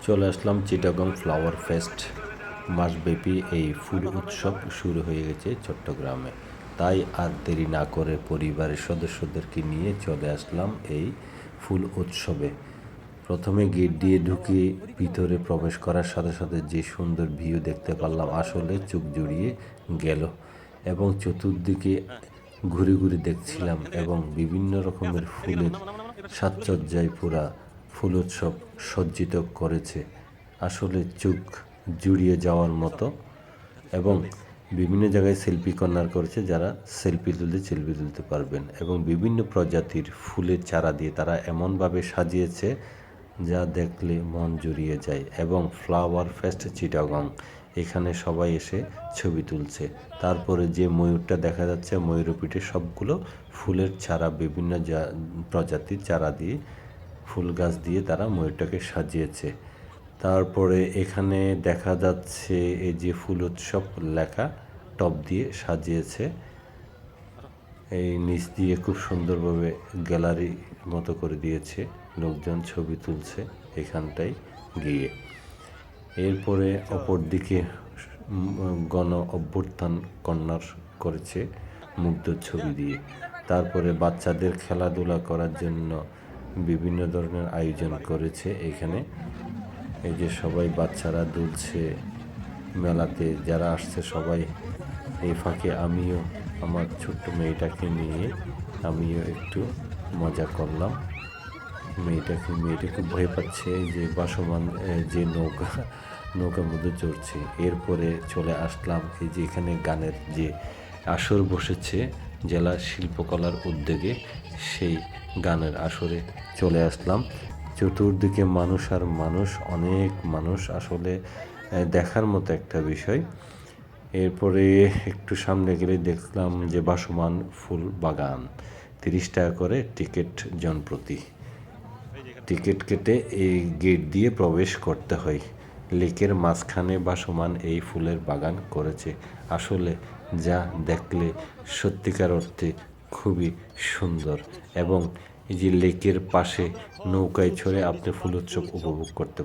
চলে আসলাম Chittagong flower fest মাসব্যাপী এই ফুল উৎসব শুরু হয়ে গেছে চট্টগ্রামে। তাই আর দেরি না করে পরিবারের সদস্যদেরকে নিয়ে চলে আসলাম এই ফুল উৎসবে। প্রথমে গেট দিয়ে ঢুকে ভিতরে প্রবেশ করার সাথে সাথে যে সুন্দর ভিউ দেখতে পারলাম, আসলে চোখ জুড়িয়ে গেল। এবং চতুর্দিকে ঘুরে ঘুরে দেখছিলাম এবং বিভিন্ন রকমের ফুলের সাজসজ্জায় পুরা ফুল উৎসব সজ্জিত করেছে, আসলে চোখ জুড়িয়ে যাওয়ার মতো। এবং বিভিন্ন জায়গায় সেলফি কর্নার করেছে, যারা সেলফি তুলতে পারবেন। এবং বিভিন্ন প্রজাতির ফুলের চারা দিয়ে তারা এমনভাবে সাজিয়েছে যা দেখলে মন জুড়িয়ে যায়। এবং ফ্লাওয়ার ফেস্ট চিটাগং, এখানে সবাই এসে ছবি তুলছে। তারপরে যে ময়ূরটা দেখা যাচ্ছে, ময়ূরের পিঠে সবগুলো ফুলের চারা, বিভিন্ন প্রজাতির চারা দিয়ে, ফুল গাছ দিয়ে তারা ময়ূরটাকে সাজিয়েছে। তারপরে এখানে দেখা যাচ্ছে এই যে ফুল উৎসব লেখা টপ দিয়ে সাজিয়েছে। এই নিচ দিয়ে খুব সুন্দরভাবে গ্যালারি মতো করে দিয়েছে, লোকজন ছবি তুলছে এখানটায় গিয়ে। এরপরে অপর দিকে গণ অভ্যুত্থান কর্নার করেছে মুগ্ধ ছবি দিয়ে। তারপরে বাচ্চাদের খেলাধুলা করার জন্য বিভিন্ন ধরনের আয়োজন করেছে এখানে। এই যে সবাই বাচ্চারা দুলছে মেলাতে, যারা আসছে সবাই। এই ফাঁকে আমিও আমার ছোট্ট মেয়েটাকে নিয়ে আমিও একটু মজা করলাম। মেয়েটা খুব ভয় পাচ্ছে যে ভাসমান যে নৌকার মধ্যে চড়ছে। এরপরে চলে আসলাম এই যে এখানে গানের যে আসর বসেছে জেলা শিল্পকলার উদ্যোগে, সেই গানের আসরে চলে আসলাম। চতুর্দিকে মানুষ আর মানুষ, অনেক মানুষ, আসলে দেখার মতো একটা বিষয়। এরপরে একটু সামনে গেলে দেখলাম যে ভাসমান ফুল বাগান, 30 টাকা করে টিকিট জনপ্রতি। টিকিট কেটে এই গেট দিয়ে প্রবেশ করতে হয়। লেকের মাঝখানে ভাসমান এই ফুলের বাগান করেছে, আসলে যা দেখলে সত্যিকার অর্থে খুবই সুন্দর। এবং এই যে লেকের পাশে নৌকায় চড়ে আপনি ফুল উৎসব উপভোগ করতে পারেন।